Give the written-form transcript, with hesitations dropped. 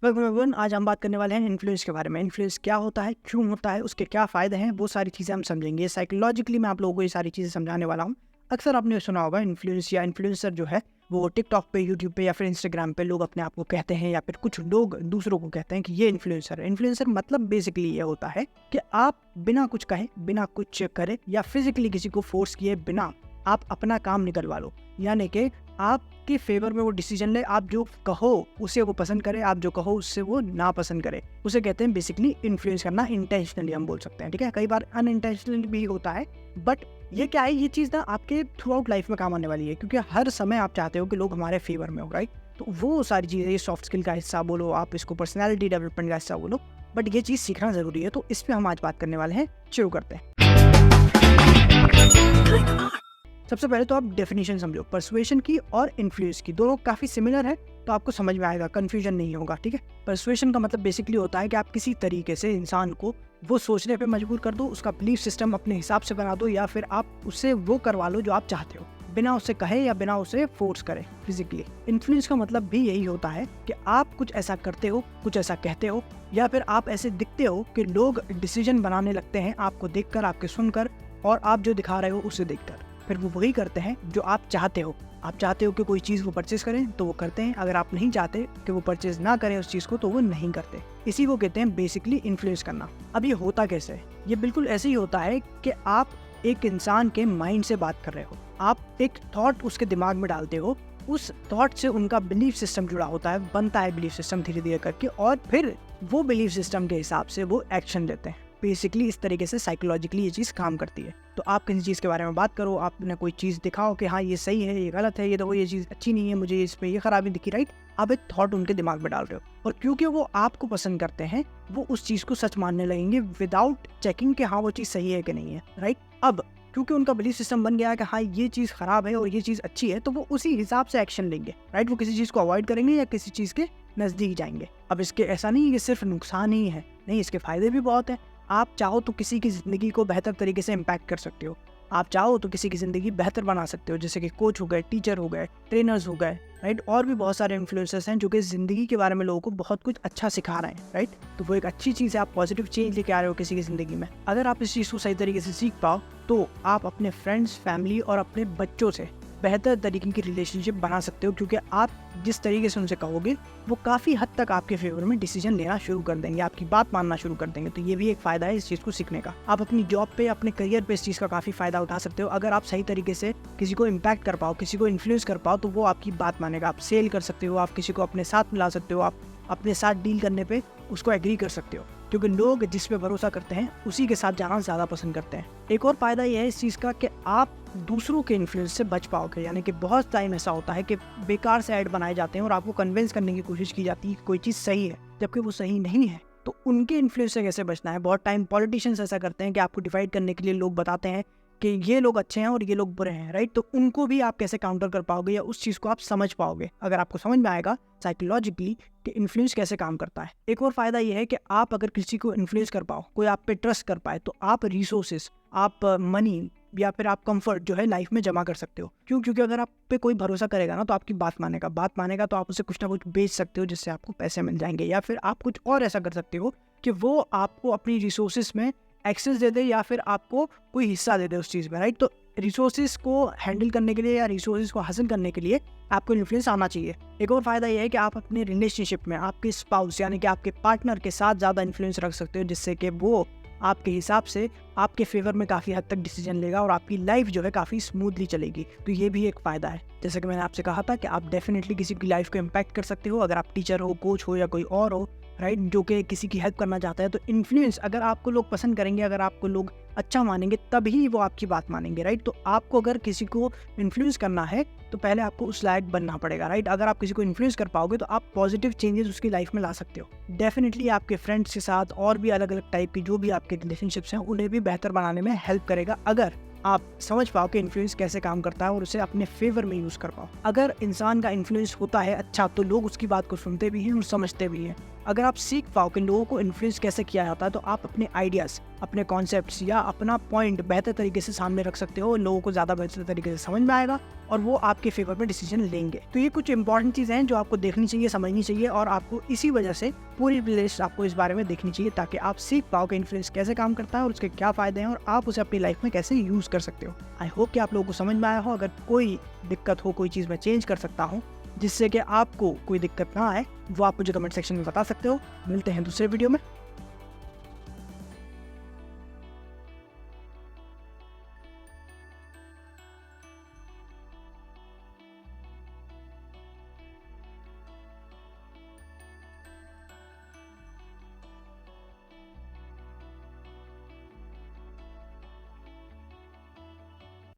Welcome everyone. आज हम बात करने वाले हैं इन्फ्लुएंस के बारे में। इन्फ्लुएंस क्या होता है, क्यों होता है, उसके क्या फ़ायदे हैं, वो सारी चीज़ें हम समझेंगे। साइकोलॉजिकली मैं आप लोगों को ये सारी चीज़ें समझाने वाला हूँ। अक्सर आपने सुना होगा इन्फ्लुएंस या इन्फ्लुएंसर जो है वो टिकटॉक पे, यूट्यूब पे या फिर इंस्टाग्राम पे लोग अपने आप को कहते हैं या फिर कुछ लोग दूसरों को कहते हैं कि ये इन्फ्लुएंसर है। इन्फ्लुएंसर मतलब बेसिकली ये होता है कि आप बिना कुछ कहे, बिना कुछ करे या फिजिकली किसी को फोर्स किए बिना आप अपना काम निकलवा लो, यानी कि आपके फेवर में वो डिसीजन ले। आप जो कहो उसे वो पसंद करे, आप जो कहो उससे वो ना पसंद करे। उसे कहते हैं बेसिकली इन्फ्लुएंस करना। इंटेंशनली हम बोल सकते हैं, ठीक है। कई बार अनइंटेंशनली भी होता है, बट ये क्या है, ये चीज़ ना आपके थ्रू आउट लाइफ में काम आने वाली है, क्योंकि हर समय आप चाहते हो कि लोग हमारे फेवर में हो, राइट। तो वो सारी चीज़ें, ये सॉफ्ट स्किल का हिस्सा बोलो, आप इसको पर्सनैलिटी डेवलपमेंट का हिस्सा बोलो, बट ये चीज़ सीखना ज़रूरी है। तो इस पर हम आज बात करने वाले हैं। शुरू करते हैं। सबसे पहले तो आप डेफिनेशन समझो पर्सुएशन की और इन्फ्लुएंस की। दोनों काफ़ी सिमिलर है, तो आपको समझ में आएगा, कंफ्यूजन नहीं होगा, ठीक है। पर्सुएशन का मतलब बेसिकली होता है कि आप किसी तरीके से इंसान को वो सोचने पे मजबूर कर दो, उसका बिलीफ सिस्टम अपने हिसाब से बना दो, या फिर आप उससे वो करवा लो जो आप चाहते हो, बिना उससे कहे या बिना उसे फोर्स करे फिजिकली। इन्फ्लुएंस का मतलब भी यही होता है कि आप कुछ ऐसा करते हो, कुछ ऐसा कहते हो, या फिर आप ऐसे दिखते हो कि लोग डिसीजन बनाने लगते हैं आपको देखकर, आपके सुनकर, और आप जो दिखा रहे हो उसे देखकर फिर वो वही करते हैं जो आप चाहते हो। आप चाहते हो कि कोई चीज़ वो परचेज करें तो वो करते हैं। अगर आप नहीं चाहते कि वो परचेज ना करें उस चीज़ को, तो वो नहीं करते। इसी को कहते हैं बेसिकली इन्फ्लुएंस करना। अब ये होता कैसे है? ये बिल्कुल ऐसे ही होता है कि आप एक इंसान के माइंड से बात कर रहे हो, आप एक थॉट उसके दिमाग में डालते हो, उस थॉट से उनका बिलीफ सिस्टम जुड़ा होता है, बनता है बिलीफ सिस्टम धीरे धीरे करके, और फिर वो बिलीफ सिस्टम के हिसाब से वो एक्शन लेते हैं। बेसिकली इस तरीके से साइकोलॉजिकली ये चीज़ काम करती है। तो आप किसी चीज़ के बारे में बात करो, आपने कोई चीज़ दिखाओ कि हाँ ये सही है, ये गलत है, ये देखो ये चीज़ अच्छी नहीं है, मुझे इस पे ये खराबी दिखी, राइट। आप एक थॉट उनके दिमाग में डाल रहे हो, और क्योंकि वो आपको पसंद करते हैं, वो उस चीज़ को सच मानने लगेंगे विदाउट चेकिंग कि हाँ वो चीज़ सही है कि नहीं है, राइट। अब क्योंकि उनका बिलीफ सिस्टम बन गया है कि हाँ ये चीज़ खराब है और ये चीज़ अच्छी है, तो वो उसी हिसाब से एक्शन लेंगे, राइट। वो किसी चीज़ को अवॉइड करेंगे या किसी चीज़ के नज़दीक जाएंगे। अब इसके ऐसा नहीं है कि सिर्फ नुकसान ही है, नहीं, इसके फ़ायदे भी बहुत हैं। आप चाहो तो किसी की ज़िंदगी को बेहतर तरीके से इम्पैक्ट कर सकते हो, आप चाहो तो किसी की ज़िंदगी बेहतर बना सकते हो, जैसे कि कोच हो गए, टीचर हो गए, ट्रेनर्स हो गए, राइट। और भी बहुत सारे इन्फ्लुएंसर्स हैं जो कि ज़िंदगी के बारे में लोगों को बहुत कुछ अच्छा सिखा रहे हैं, राइट। तो वो एक अच्छी चीज़ है, आप पॉजिटिव चेंज लेके आ रहे हो किसी की ज़िंदगी में। अगर आप इस चीज़ को सही तरीके से सीख पाओ तो आप अपने फ्रेंड्स, फैमिली और अपने बच्चों से बेहतर तरीके की रिलेशनशिप बना सकते हो, क्योंकि आप जिस तरीके से उनसे कहोगे वो काफ़ी हद तक आपके फेवर में डिसीजन लेना शुरू कर देंगे, आपकी बात मानना शुरू कर देंगे। तो ये भी एक फ़ायदा है इस चीज़ को सीखने का। आप अपनी जॉब पे, अपने करियर पे इस चीज़ का काफ़ी फ़ायदा उठा सकते हो। अगर आप सही तरीके से किसी को इम्पैक्ट कर पाओ, किसी को इन्फ्लुएंस कर पाओ, तो वो आपकी बात मानेगा। आप सेल कर सकते हो, आप किसी को अपने साथ मिला सकते हो, आप अपने साथ डील करने पे उसको एग्री कर सकते हो, क्योंकि लोग जिस पे भरोसा करते हैं उसी के साथ जाना ज़्यादा पसंद करते हैं। एक और फ़ायदा यह है इस चीज़ का कि आप दूसरों के इन्फ्लुएंस से बच पाओगे। यानी कि बहुत टाइम ऐसा होता है कि बेकार से ऐड बनाए जाते हैं और आपको कन्विंस करने की कोशिश की जाती है कि कोई चीज़ सही है, जबकि वो सही नहीं है। तो उनके इन्फ्लुएंस से कैसे बचना है? बहुत टाइम पॉलिटिशियंस ऐसा करते हैं कि आपको डिवाइड करने के लिए लोग बताते हैं कि ये लोग अच्छे हैं और ये लोग बुरे हैं, राइट। तो उनको भी आप कैसे काउंटर कर पाओगे या उस चीज़ को आप समझ पाओगे अगर आपको समझ में आएगा साइकोलॉजिकली कि इन्फ्लुएंस कैसे काम करता है। एक और फ़ायदा ये है कि आप अगर किसी को इन्फ्लुएंस कर पाओ, कोई आप पे ट्रस्ट कर पाए, तो आप रिसोर्सेज, आप मनी या फिर आप कंफर्ट जो है लाइफ में जमा कर सकते हो। क्यों? क्योंकि अगर आप पे कोई भरोसा करेगा ना तो आपकी बात मानेगा तो आप उसे कुछ ना कुछ बेच सकते हो जिससे आपको पैसे मिल जाएंगे, या फिर आप कुछ और ऐसा कर सकते हो कि वो आपको अपनी रिसोर्सेज में एक्सेस दे दे या फिर आपको कोई हिस्सा दे दे उस चीज़ में, राइट। तो रिसोर्सेज को हैंडल करने के लिए या रिसोर्सेज को हासिल करने के लिए आपको इन्फ्लुएंस आना चाहिए। एक और फ़ायदा यह है कि आप अपने रिलेशनशिप में आपके स्पाउस यानी कि आपके पार्टनर के साथ ज़्यादा इन्फ्लुएंस रख सकते हो, जिससे कि वो आपके हिसाब से आपके फेवर में काफ़ी हद तक डिसीजन लेगा और आपकी लाइफ जो है काफ़ी स्मूथली चलेगी। तो ये भी एक फ़ायदा है। जैसे कि मैंने आपसे कहा था कि आप डेफिनेटली किसी की लाइफ को इम्पैक्ट कर सकते हो, अगर आप टीचर हो, कोच हो या कोई और हो, राइट, जो कि किसी की हेल्प करना चाहता है। तो इन्फ्लुएंस अगर आपको लोग पसंद करेंगे, अगर आपको लोग अच्छा मानेंगे, तभी वो आपकी बात मानेंगे, राइट। तो आपको अगर किसी को इन्फ्लुएंस करना है तो पहले आपको उस लायक बनना पड़ेगा, राइट। अगर आप किसी को इन्फ्लुएंस कर पाओगे तो आप पॉजिटिव चेंजेस उसकी लाइफ में ला सकते हो। डेफिनेटली आपके फ्रेंड्स के साथ और भी अलग अलग टाइप की जो भी आपके रिलेशनशिप्स हैं उन्हें भी बेहतर बनाने में हेल्प करेगा, अगर आप समझ पाओ कि इन्फ्लुएंस कैसे काम करता है और उसे अपने फेवर में यूज़ कर पाओ। अगर इंसान का इन्फ्लुएंस होता है अच्छा, तो लोग उसकी बात को सुनते भी हैं और समझते भी हैं। अगर आप सीख पाओ कि लोगों को इन्फ्लुएंस कैसे किया जाता है, तो आप अपने आइडियाज़, अपने कॉन्सेप्ट्स या अपना पॉइंट बेहतर तरीके से सामने रख सकते हो, लोगों को ज़्यादा बेहतर तरीके से समझ में आएगा और वो आपके फेवर में डिसीजन लेंगे। तो ये कुछ इंपॉर्टेंट चीज़ें हैं जो आपको देखनी चाहिए, समझनी चाहिए, और आपको इसी वजह से पूरी प्लेलिस्ट आपको इस बारे में देखनी चाहिए, ताकि आप सीख पाओ कि इन्फ्लुएंस कैसे काम करता है और उसके क्या फ़ायदे हैं और आप उसे अपनी लाइफ में कैसे यूज़ कर सकते हो। आई होप कि आप लोगों को समझ में आया हो। अगर कोई दिक्कत हो, कोई चीज़ मैं चेंज कर सकता हूँ जिससे कि आपको कोई दिक्कत ना आए, वो आप मुझे कमेंट सेक्शन में बता सकते हो। मिलते हैं दूसरे वीडियो में।